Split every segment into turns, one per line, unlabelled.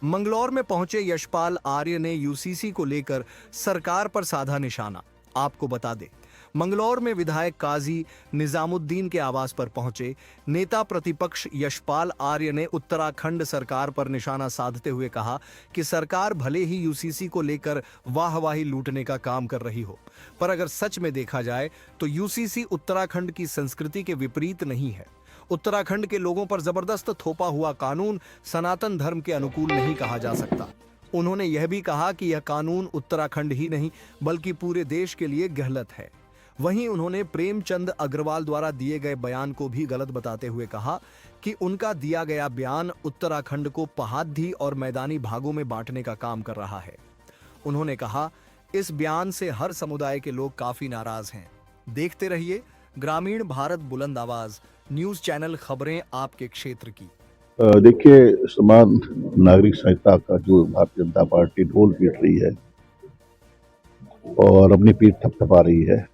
मंगलौर में पहुंचे यशपाल आर्य ने यूसीसी को लेकर सरकार पर साधा निशाना। आपको बता दें, मंगलौर में विधायक काजी निजामुद्दीन के आवास पर पहुंचे नेता प्रतिपक्ष यशपाल आर्य ने उत्तराखंड सरकार पर निशाना साधते हुए कहा कि सरकार भले ही यूसीसी को लेकर वाहवाही लूटने का काम कर रही हो, पर अगर सच में देखा जाए तो यूसीसी उत्तराखंड की संस्कृति के विपरीत नहीं है। उत्तराखंड के लोगों पर जबरदस्त थोपा हुआ कानून सनातन धर्म के अनुकूल नहीं कहा जा सकता। उन्होंने यह भी कहा कि यह कानून उत्तराखंड ही नहीं बल्कि पूरे देश के लिए गलत है। वहीं उन्होंने प्रेमचंद अग्रवाल द्वारा दिए गए बयान को भी गलत बताते हुए कहा कि उनका दिया गया बयान उत्तराखंड को पहाड़ी और मैदानी भागों में बांटने का काम कर रहा है। उन्होंने कहा, इस बयान से हर समुदाय के लोग काफी नाराज हैं। देखते रहिए ग्रामीण भारत बुलंद आवाज न्यूज चैनल, खबरें आपके क्षेत्र की।
देखिए, समान नागरिक संहिता का जो भारतीय जनता पार्टी ढोल पीट रही है और अपनी पीठ थपथपा रही है,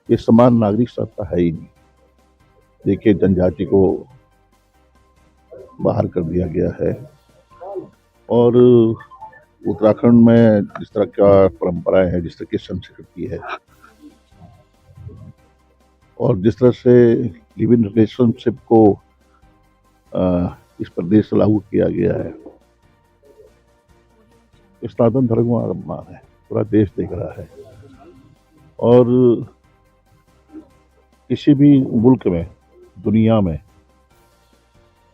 ये समान नागरिक संहिता है ही नहीं। देखिए, जनजाति को बाहर कर दिया गया है और उत्तराखंड में जिस तरह का परंपराएं हैं, जिस तरह की संस्कृति है और जिस तरह से लिव इन रिलेशनशिप को इस प्रदेश से लागू किया गया है, सनातन धर्म का अपमान है, पूरा देश देख रहा है। और किसी भी मुल्क में, दुनिया में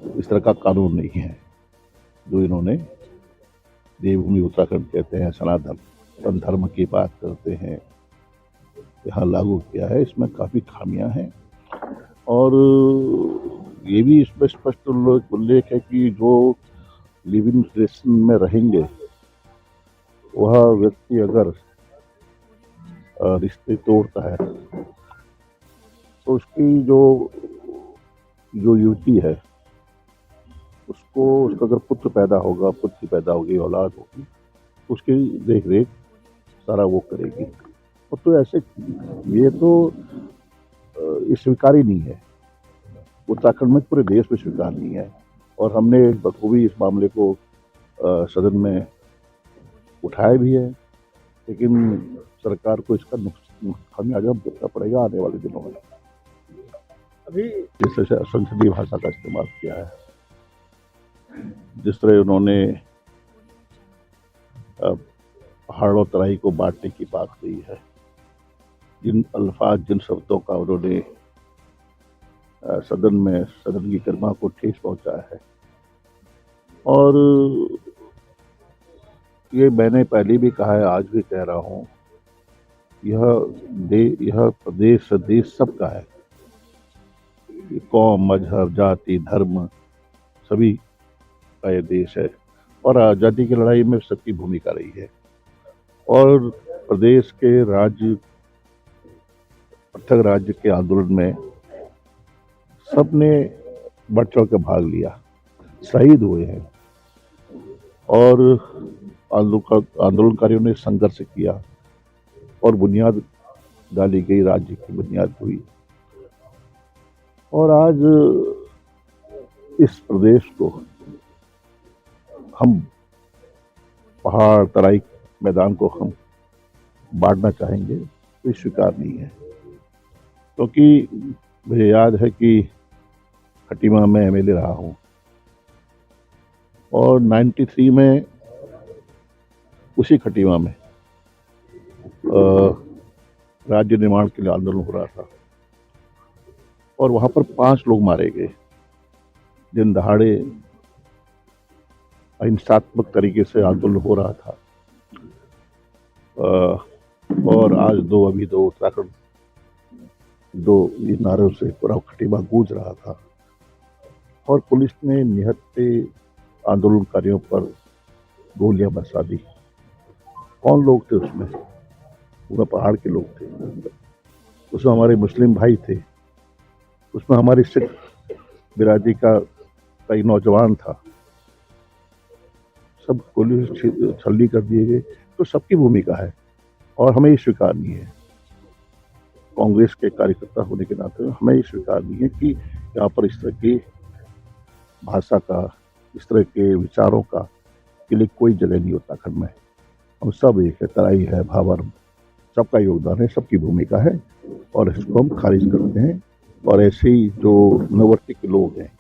इस तरह का कानून नहीं है जो इन्होंने देवभूमि उत्तराखंड कहते हैं, सनातन धर्म की बात करते हैं, यहाँ लागू किया है। इसमें काफ़ी खामियां हैं और ये भी इसमें स्पष्ट उल्लेख है कि जो लिव इन रिलेशन में रहेंगे वह व्यक्ति अगर रिश्ते तोड़ता है तो उसकी जो युवती है उसका अगर पुत्र पैदा होगा, पुत्री पैदा होगी, औलाद होगी, उसकी देख रेख सारा वो करेगी। और तो ऐसे ये तो ये स्वीकार ही नहीं है उत्तराखंड में, पूरे देश में स्वीकार नहीं है। और हमने बखूबी इस मामले को सदन में उठाया भी है, लेकिन सरकार को इसका खामियाजा भुगतना पड़ेगा आने वाले दिनों में। अभी जिस तरह से संसदीय भाषा का इस्तेमाल किया है, जिस तरह उन्होंने पहाड़ और तराई को बांटने की बात कही है, जिन अल्फाज, जिन शब्दों का उन्होंने सदन की गरिमा को ठेस पहुंचाया है, और ये मैंने पहले भी कहा है, आज भी कह रहा हूं, यह प्रदेश देश सबका है। कौम, मजहब, जाति, धर्म सभी का ये देश है और आज़ादी की लड़ाई में सबकी भूमिका रही है। और प्रदेश के पृथक राज्य के आंदोलन में सबने बढ़ चढ़ कर भाग लिया, शहीद हुए हैं और आंदोलनकारियों ने संघर्ष किया और बुनियाद डाली गई, राज्य की बुनियाद हुई। और आज इस प्रदेश को हम पहाड़, तराई, मैदान को हम बांटना चाहेंगे तो स्वीकार नहीं है। क्योंकि मुझे याद है कि खटीमा में एमएलए रहा हूं और 93 में उसी खटीमा में राज्य निर्माण के लिए आंदोलन हो रहा था और वहां पर 5 लोग मारे गए, दिन दहाड़े अहिंसात्मक तरीके से आंदोलन हो रहा था। और आज अभी दो उत्तराखंड, दो नारों से पूरा खटीमा गूंज रहा था और पुलिस ने निहत्थे आंदोलनकारियों पर गोलियां बरसा दी। कौन लोग थे उसमें? पूरा पहाड़ के लोग थे, उसमें हमारे मुस्लिम भाई थे, उसमें हमारी सिख बिरादरी का कई नौजवान था, सब गोली छल्ली कर दिए गए। तो सबकी भूमिका है और हमें ये स्वीकार नहीं है, कांग्रेस के कार्यकर्ता होने के नाते हमें ये स्वीकार नहीं है कि यहाँ पर इस तरह की भाषा का, इस तरह के विचारों का के लिए कोई जगह नहीं उत्तराखंड में। हम सब एक है, तराई है, भावर, सबका योगदान है, सबकी भूमिका है और इसको हम खारिज करते हैं। और ऐसे ही जो नववर्ती के लोग हैं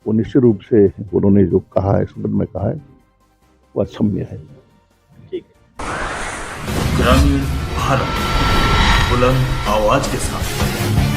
वो निश्चित रूप से उन्होंने जो कहा है, शब्द में कहा है, वह क्षम्य है।
ग्रामीण भारत बुलंद आवाज के साथ।